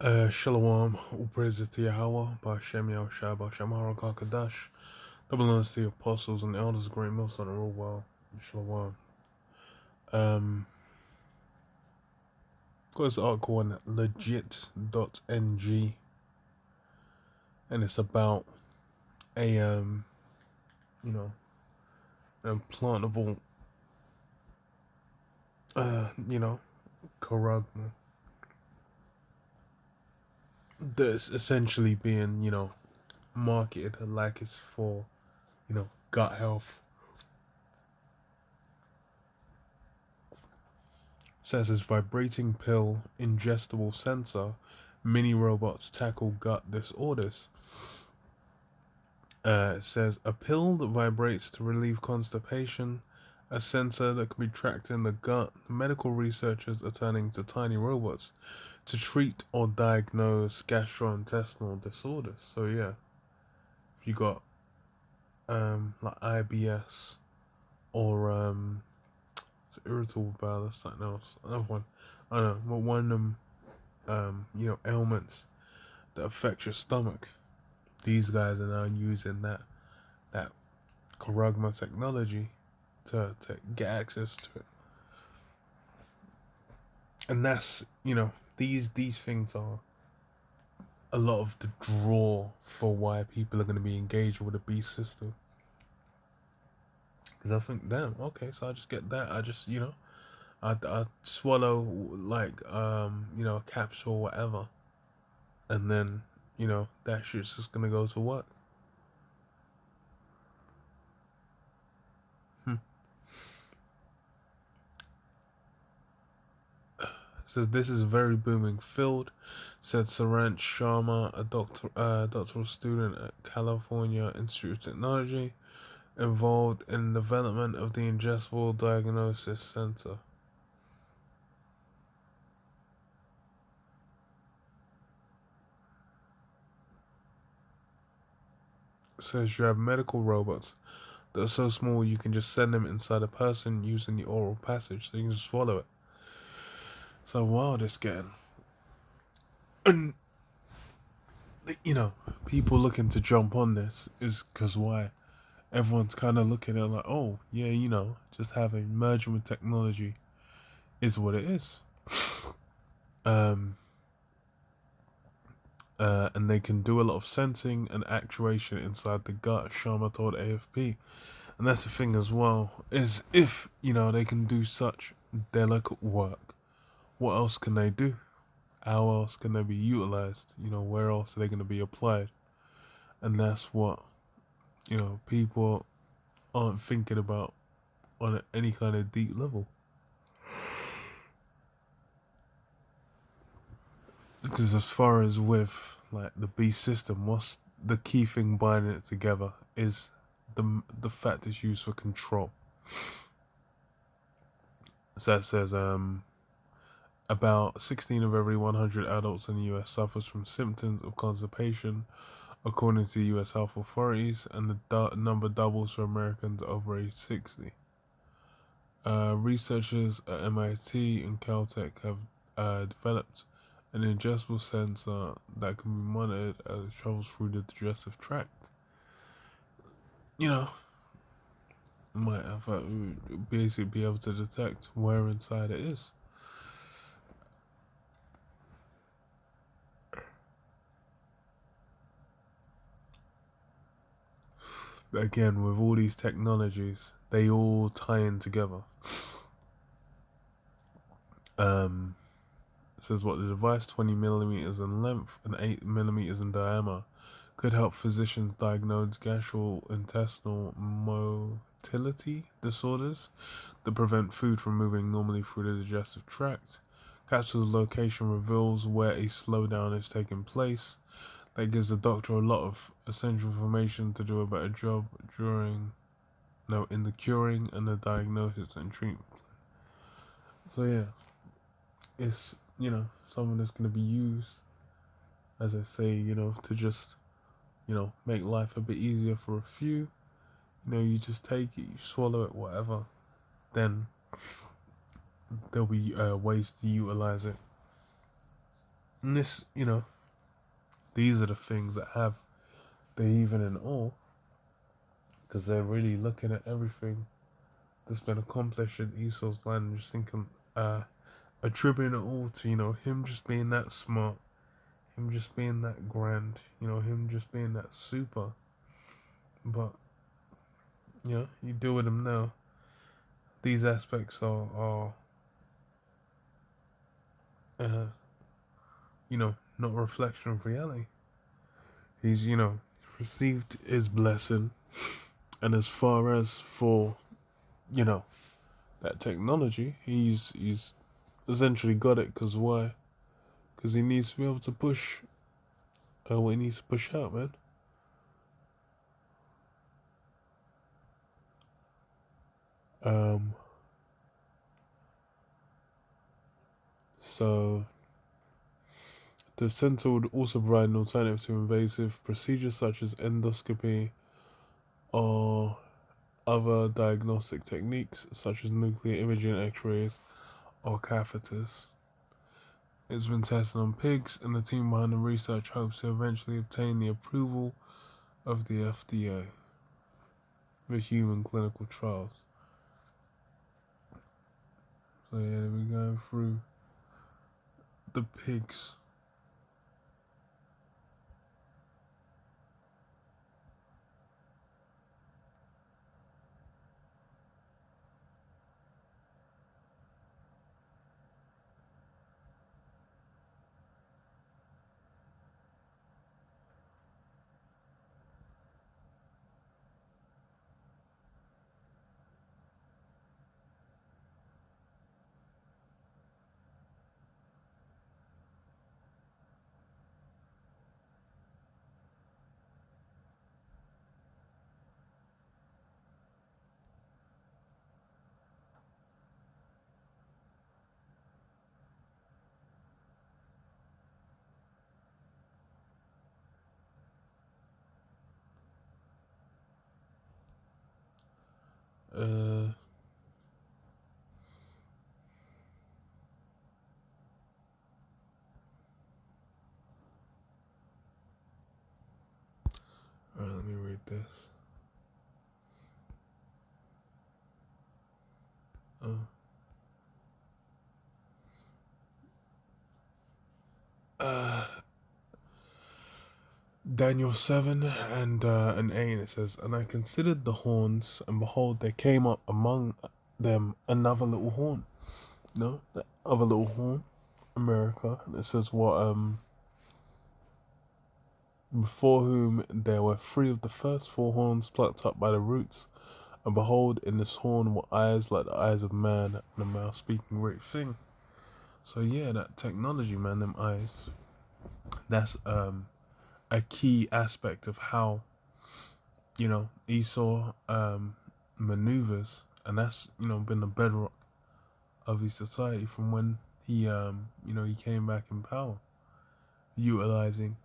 Shalom, all praises to Yahweh, Ba'Shem Yahushua, Ba'Shem HaRakakadash, double honors to the apostles and the elders of Great Millstone and all well. Shalom. Got this article on legit.ng, and it's about a, implantable, charagma that's essentially being, marketed like it's for, gut health. Says as vibrating pill ingestible sensor, mini robots tackle gut disorders. It says a pill that vibrates to relieve constipation, a sensor that can be tracked in the gut. Medical researchers are turning to tiny robots to treat or diagnose gastrointestinal disorders. So yeah, if you got like IBS or it's irritable bowel, that's something else. Another one, I don't know, but one of them ailments that affects your stomach. These guys are now using that Karagma technology to get access to it. And that's, these things are a lot of the draw for why people are going to be engaged with a beast system. Because I think, damn, okay, so I just get that. I just, I swallow like, a capsule or whatever. And then, that shit's just going to go to work. Says this is a very booming field, said Saransh Sharma, a doctoral student at California Institute of Technology, involved in the development of the ingestible diagnosis center. Says you have medical robots that are so small you can just send them inside a person using the oral passage, so you can just swallow it. So wild it's getting. And, people looking to jump on this is because why? Everyone's kind of looking at it like, oh, yeah, just having merging with technology is what it is. And they can do a lot of sensing and actuation inside the gut, Sharma told AFP. And that's the thing as well, is if, they can do such delicate work, what else can they do? How else can they be utilized? Where else are they going to be applied? And that's what, people aren't thinking about on any kind of deep level. Because as far as with like the beast system, what's the key thing binding it together is the fact it's used for control. So that says about 16 of every 100 adults in the US suffers from symptoms of constipation, according to the US health authorities, and the number doubles for Americans over age 60. Researchers at MIT and Caltech have developed an ingestible sensor that can be monitored as it travels through the digestive tract. Might have basically be able to detect where inside it is. Again, with all these technologies, they all tie in together. It says what the device, 20 millimeters in length and 8 millimeters in diameter, could help physicians diagnose gastrointestinal motility disorders that prevent food from moving normally through the digestive tract. Capsule's location reveals where a slowdown is taking place. That gives the doctor a lot of essential information to do a better job in the curing and the diagnosis and treatment. So yeah, it's something that's going to be used, as I say, to just make life a bit easier for a few. You just take it, you swallow it, whatever. Then there'll be ways to utilize it. And this, these are the things that have the even in awe, because they're really looking at everything that's been accomplished in Esau's land and just thinking, attributing it all to, him just being that smart, him just being that grand, him just being that super. But, you deal with him now. These aspects are not a reflection of reality. He's, received his blessing, and as far as for, that technology, he's essentially got it. Because why? Because he needs to be able to push what he needs to push out, man. So the center would also provide an alternative to invasive procedures such as endoscopy or other diagnostic techniques such as nuclear imaging, x-rays, or catheters. It's been tested on pigs, and the team behind the research hopes to eventually obtain the approval of the FDA for human clinical trials. So yeah, we're going through the pigs. Alright, let me read this. Daniel 7 and an 8, and it says, "And I considered the horns, and behold, there came up among them another little horn." No, that other little horn, America. And it says, "What before whom there were 3 of the first 4 horns plucked up by the roots, and behold, in this horn were eyes like the eyes of man, and a mouth speaking great thing." So yeah, that technology, man, them eyes. That's a key aspect of how Esau maneuvers, and that's been the bedrock of his society from when he came back in power, utilizing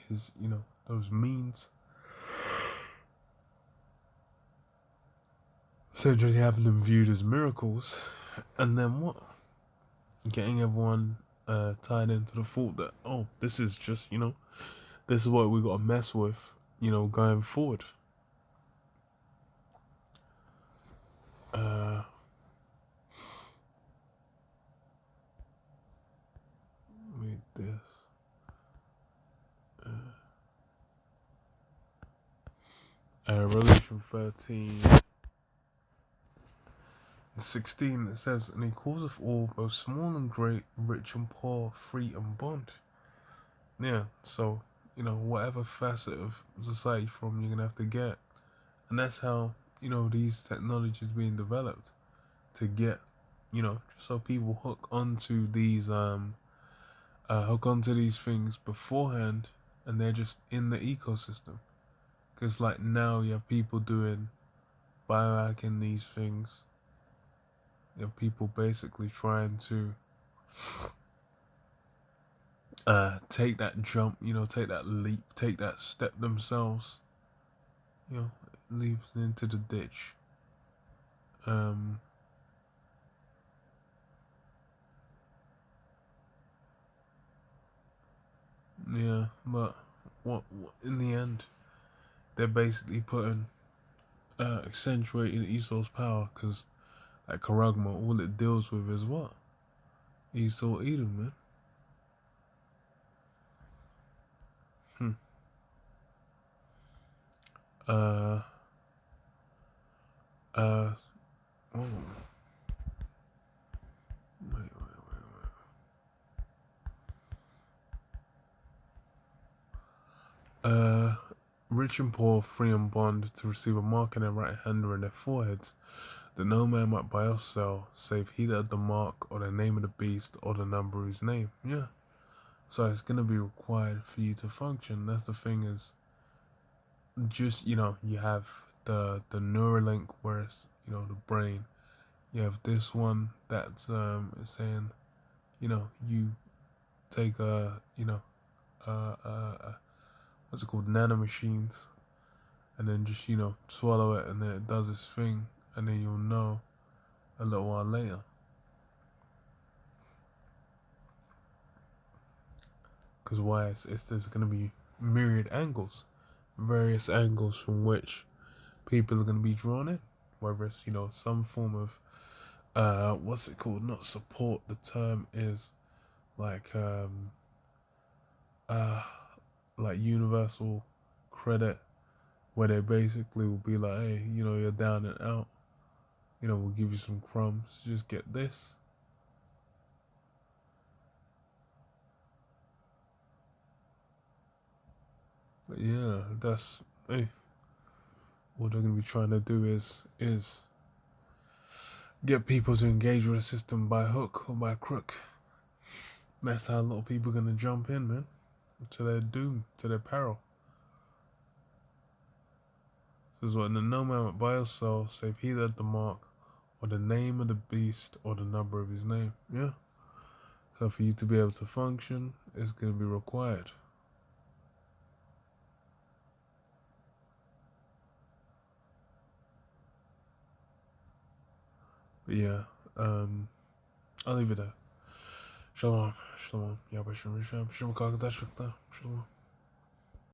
his those means, essentially having them viewed as miracles, and then what, getting everyone tied into the thought that, oh, this is just this is what we got to mess with going forward. Read this. Revelation 13:16, it says, "And he causeth all, both small and great, rich and poor, free and bond." Yeah, so, whatever facet of society from you're going to have to get. And that's how, these technologies being developed to get, just so people hook onto these things beforehand, and they're just in the ecosystem. Because like now you have people doing biohacking these things. You have people basically trying to take that jump, take that leap, take that step themselves, leaps into the ditch. Yeah, but what in the end, they're basically putting accentuating Esau's power because that Karagma, all it deals with is what? Esau Edom, man. Hmm. Uh, uh, oh, wait. Rich and poor, free and bond, to receive a mark in their right hand or in their foreheads, that no man might buy or sell, save he that had the mark, or the name of the beast, or the number of his name. Yeah. So it's gonna be required for you to function. That's the thing is, just you have the Neuralink, where it's the brain. You have this one that's is saying, you take what's it called, nanomachines, and then just swallow it, and then it does its thing, and then you'll know a little while later. Because why? There's going to be myriad angles, various angles from which people are going to be drawn in. Whether it's some form of what's it called? Not support. The term is like uh like universal credit, where they basically will be like, hey, you're down and out. We'll give you some crumbs. Just get this. But yeah, that's hey, what they're gonna be trying to do is get people to engage with the system by hook or by crook. That's how a lot of people are gonna jump in, man, to their doom, to their peril. This is what the no man would buy or sell, save he that had the mark, or the name of the beast, or the number of his name. Yeah. So for you to be able to function, it's gonna be required. But yeah, I'll leave it there. Shalom, shalom. Yahweh Shem Shalom. Shalom. Shalom.